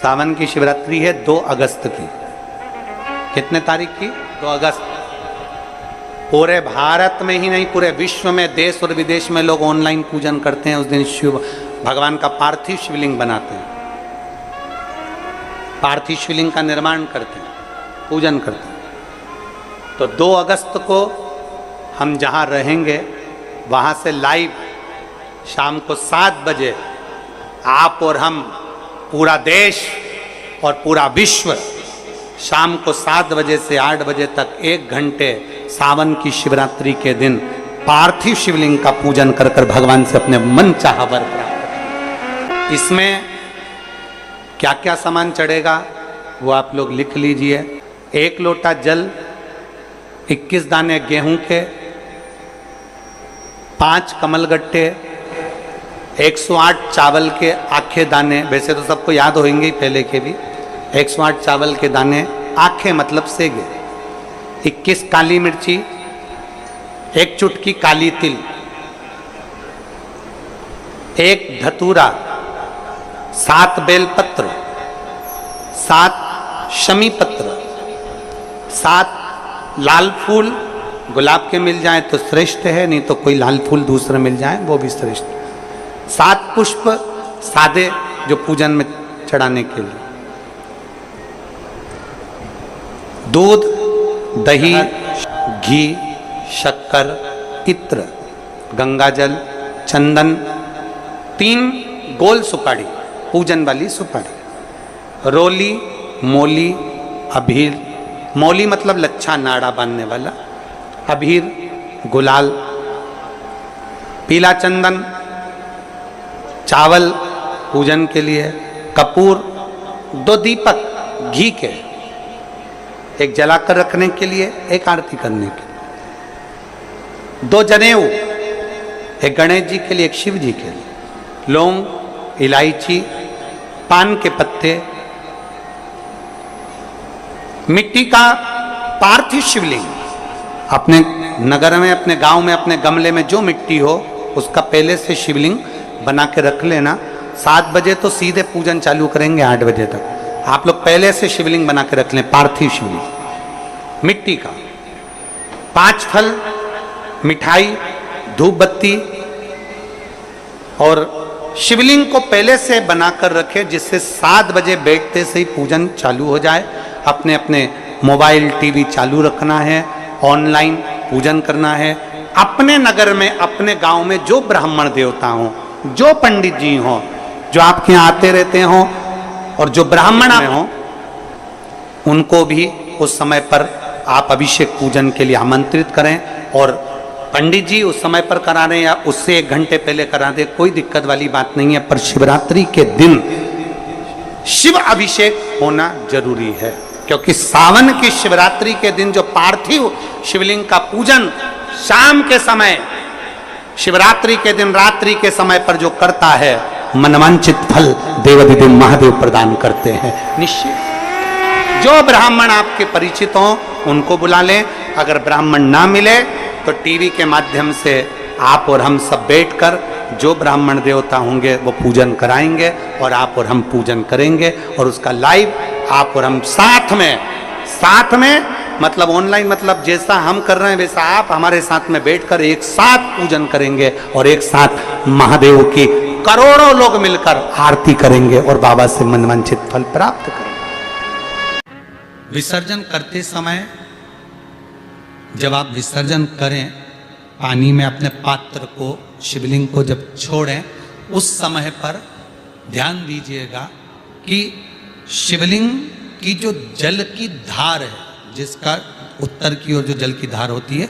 सावन की शिवरात्रि है 2 अगस्त की। कितने तारीख की? 2 अगस्त। पूरे भारत में ही नहीं, पूरे विश्व में, देश और विदेश में लोग ऑनलाइन पूजन करते हैं। उस दिन शिव भगवान का पार्थिव शिवलिंग बनाते हैं, पार्थिव शिवलिंग का निर्माण करते हैं, पूजन करते हैं। तो 2 अगस्त को हम जहाँ रहेंगे वहाँ से लाइव शाम को 7 बजे आप और हम, पूरा देश और पूरा विश्व, शाम को 7 बजे से 8 बजे तक 1 घंटे सावन की शिवरात्रि के दिन पार्थिव शिवलिंग का पूजन कर कर भगवान से अपने मन चाहा वर प्राप्त करें। इसमें क्या क्या सामान चढ़ेगा वो आप लोग लिख लीजिए। 1 लोटा जल, 21 दाने गेहूं के, 5 कमलगट्टे, 108 चावल के आखे दाने, वैसे तो सबको याद होंगे ही पहले के भी। 108 चावल के दाने, आखे मतलब सेगे, 21 काली मिर्ची, 1 चुटकी काली तिल, 1 धतूरा, 7 बेलपत्र, 7 शमी पत्र, 7 लाल फूल, गुलाब के मिल जाए तो श्रेष्ठ है, नहीं तो कोई लाल फूल दूसरा मिल जाए वो भी श्रेष्ठ। 7 पुष्प सादे जो पूजन में चढ़ाने के लिए, दूध, दही, घी, शक्कर, इत्र, गंगाजल, चंदन, 3 गोल सुपारी, पूजन वाली सुपारी, रोली, मोली, अबीर, मोली मतलब लच्छा नाड़ा बांधने वाला, अबीर, गुलाल, पीला चंदन, चावल पूजन के लिए, कपूर, 2 दीपक घी के, 1 जलाकर रखने के लिए, 1 आरती करने के लिए, 2 जनेऊ, 1 गणेश जी के लिए, 1 शिव जी के लिए, लौंग, इलायची, पान के पत्ते, मिट्टी का पार्थिव शिवलिंग। अपने नगर में, अपने गांव में, अपने गमले में जो मिट्टी हो उसका पहले से शिवलिंग बना के रख लेना। 7 बजे तो सीधे पूजन चालू करेंगे, 8 बजे तक आप लोग पहले से शिवलिंग बना के रख लें, पार्थिव शिवलिंग मिट्टी का। 5 फल, मिठाई, धूप बत्ती, और शिवलिंग को पहले से बनाकर रखें जिससे 7 बजे बैठते से ही पूजन चालू हो जाए। अपने अपने मोबाइल, टीवी चालू रखना है, ऑनलाइन पूजन करना है। अपने नगर में, अपने गांव में जो ब्राह्मण देवता हों, जो पंडित जी हों, जो आपके यहाँ आते रहते हों, और जो ब्राह्मण हों, उनको भी उस समय पर आप अभिषेक पूजन के लिए आमंत्रित करें। और पंडित जी उस समय पर करा रहे या उससे 1 घंटे पहले करा दे, कोई दिक्कत वाली बात नहीं है। पर शिवरात्रि के दिन शिव अभिषेक होना जरूरी है, क्योंकि सावन की शिवरात्रि के दिन जो पार्थिव शिवलिंग का पूजन शाम के समय, शिवरात्रि के दिन रात्रि के समय पर जो करता है, मनवांचित फल देवाधिदेव महादेव प्रदान करते हैं निश्चित। जो ब्राह्मण आपके परिचित हों उनको बुला लें। अगर ब्राह्मण ना मिले तो टीवी के माध्यम से आप और हम सब बैठकर जो ब्राह्मण देवता होंगे वो पूजन कराएंगे, और आप और हम पूजन करेंगे, और उसका लाइव आप और हम साथ में मतलब ऑनलाइन, मतलब जैसा हम कर रहे हैं वैसा आप हमारे साथ में बैठकर एक साथ पूजन करेंगे, और एक साथ महादेव की करोड़ों लोग मिलकर आरती करेंगे और बाबा से मनवांछित फल प्राप्त करेंगे। विसर्जन करते समय जब आप विसर्जन करें, पानी में अपने पात्र को, शिवलिंग को जब छोड़ें, उस समय पर ध्यान दीजिएगा कि शिवलिंग की जो जल की धार है, जिसका उत्तर की ओर जो जल की धार होती है,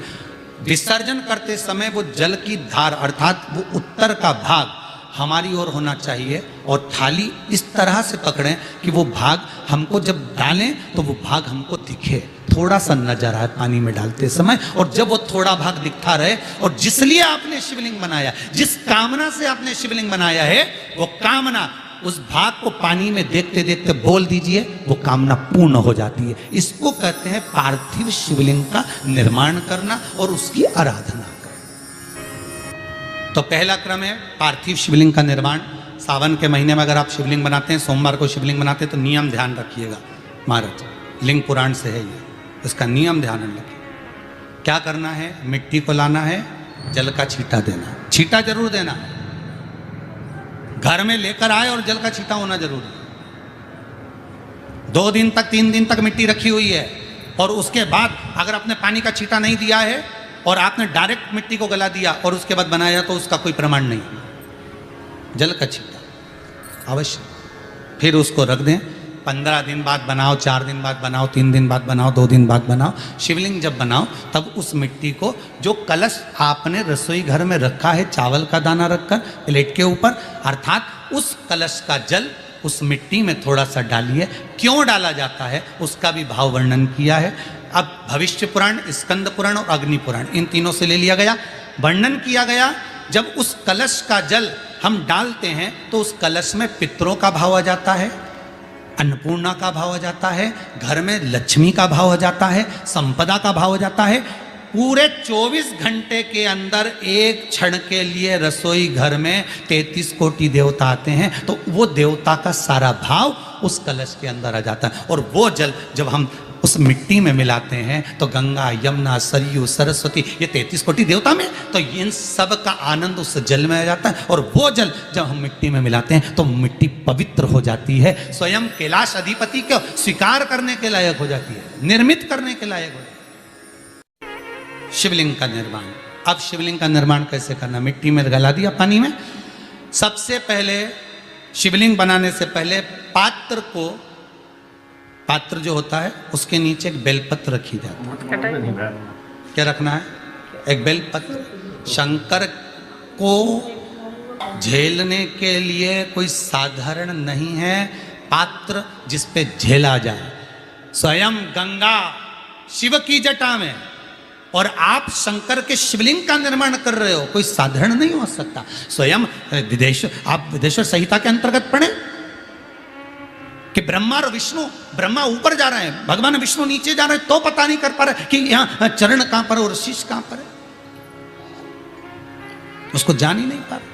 विसर्जन करते समय वो जल की धार अर्थात वो उत्तर का भाग हमारी ओर होना चाहिए, और थाली इस तरह से पकड़ें कि वो भाग हमको जब डालें तो वो भाग हमको दिखे, थोड़ा सा नजर आए पानी में डालते समय। और जब वो थोड़ा भाग दिखता रहे, और जिसलिए आपने शिवलिंग बनाया, जिस कामना से आपने शिवलिंग बनाया है, वो कामना उस भाग को पानी में देखते देखते बोल दीजिए, वो कामना पूर्ण हो जाती है। इसको कहते हैं पार्थिव शिवलिंग का निर्माण करना और उसकी आराधना करना। तो पहला क्रम है पार्थिव शिवलिंग का निर्माण। सावन के महीने में अगर आप शिवलिंग बनाते हैं, सोमवार को शिवलिंग बनाते हैं, तो नियम ध्यान रखिएगा महाराज, लिंग पुराण से है ये, इसका नियम ध्यान रखिए। क्या करना है, मिट्टी को लाना है, जल का छींटा देना, छींटा जरूर देना, घर में लेकर आए और जल का छींटा होना जरूरी है। 2 दिन तक 3 दिन तक मिट्टी रखी हुई है और उसके बाद अगर आपने पानी का छींटा नहीं दिया है और आपने डायरेक्ट मिट्टी को गला दिया और उसके बाद बनाया, तो उसका कोई प्रमाण नहीं। जल का छींटा अवश्य, फिर उसको रख दें। 15 दिन बाद बनाओ, 4 दिन बाद बनाओ, 3 दिन बाद बनाओ, 2 दिन बाद बनाओ। शिवलिंग जब बनाओ तब उस मिट्टी को, जो कलश आपने रसोई घर में रखा है चावल का दाना रखकर प्लेट के ऊपर, अर्थात उस कलश का जल उस मिट्टी में थोड़ा सा डालिए। क्यों डाला जाता है उसका भी भाव वर्णन किया है। अब भविष्य पुराण, स्कंद पुराण और अग्नि पुराण, इन तीनों से ले लिया गया, वर्णन किया गया। जब उस कलश का जल हम डालते हैं तो उस कलश में पितरों का भाव आ जाता है, अन्नपूर्णा का भाव आ जाता है, घर में लक्ष्मी का भाव आ जाता है, संपदा का भाव आ जाता है। पूरे 24 घंटे के अंदर एक क्षण के लिए रसोई घर में 33 कोटि देवता आते हैं, तो वो देवता का सारा भाव उस कलश के अंदर आ जाता है। और वो जल जब हम उस मिट्टी में मिलाते हैं तो गंगा, यमुना, सरयू, सरस्वती, ये 33 कोटि देवता में, तो इन सब का आनंद उस जल में आ जाता है। और वो जल जब हम मिट्टी में मिलाते हैं तो मिट्टी पवित्र हो जाती है, स्वयं कैलाश अधिपति को स्वीकार करने के लायक हो जाती है, निर्मित करने के लायक हो जाती है। शिवलिंग का निर्माण। अब शिवलिंग का निर्माण कैसे करना, मिट्टी में गला दिया पानी में। सबसे पहले शिवलिंग बनाने से पहले पात्र जो होता है उसके नीचे एक बेलपत्र रखी जाती है। क्या रखना है, एक बेलपत्र। शंकर को झेलने के लिए कोई साधारण नहीं है पात्र जिस पे झेला जाए। स्वयं गंगा शिव की जटा में, और आप शंकर के शिवलिंग का निर्माण कर रहे हो, कोई साधारण नहीं हो सकता। स्वयं आप विदेश्वर संहिता के अंतर्गत पढ़े कि ब्रह्मा और विष्णु, ब्रह्मा ऊपर जा रहे हैं, भगवान विष्णु नीचे जा रहे हैं, तो पता नहीं कर पा रहे कि यहां चरण कहां पर और शीश कहां पर है, उसको जान ही नहीं पा रहे।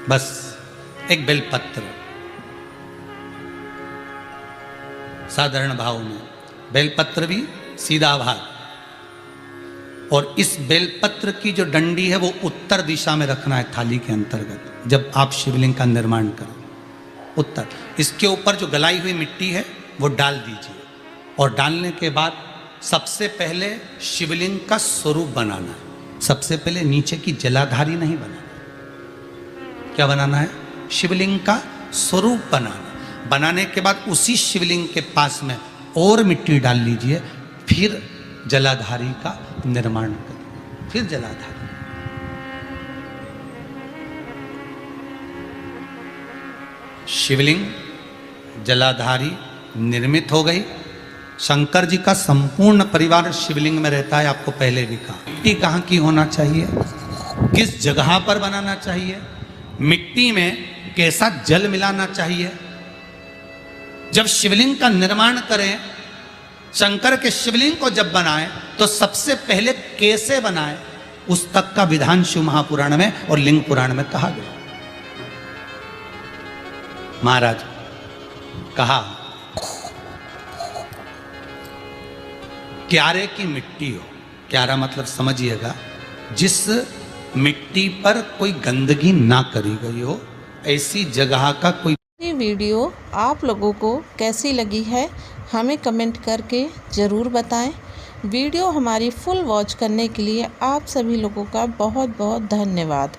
बस एक बेलपत्र, साधारण भाव में बेलपत्र भी सीधा भाग, और इस बेलपत्र की जो डंडी है वो उत्तर दिशा में रखना है थाली के अंतर्गत। जब आप शिवलिंग का निर्माण करें उत्तर, इसके ऊपर जो गलाई हुई मिट्टी है वो डाल दीजिए, और डालने के बाद सबसे पहले शिवलिंग का स्वरूप बनाना है। सबसे पहले नीचे की जलाधारी नहीं बनाना, क्या बनाना है, शिवलिंग का स्वरूप बनाना। बनाने के बाद उसी शिवलिंग के पास में और मिट्टी डाल लीजिए, फिर जलाधारी का निर्माण करिए, फिर जलाधारी। शिवलिंग जलाधारी निर्मित हो गई। शंकर जी का संपूर्ण परिवार शिवलिंग में रहता है, आपको पहले भी कहा। मिट्टी कहाँ की होना चाहिए, किस जगह पर बनाना चाहिए, मिट्टी में कैसा जल मिलाना चाहिए। जब शिवलिंग का निर्माण करें, शंकर के शिवलिंग को जब बनाएं, तो सबसे पहले कैसे बनाएं, उस तक का विधान शिव महापुराण में और लिंग पुराण में कहा गया। महाराज कहा, क्यारे की मिट्टी हो, क्यारा मतलब समझिएगा, जिस मिट्टी पर कोई गंदगी ना करी गई हो, ऐसी जगह का कोई। ये वीडियो आप लोगों को कैसी लगी है हमें कमेंट करके ज़रूर बताएं। वीडियो हमारी फुल वॉच करने के लिए आप सभी लोगों का बहुत बहुत धन्यवाद।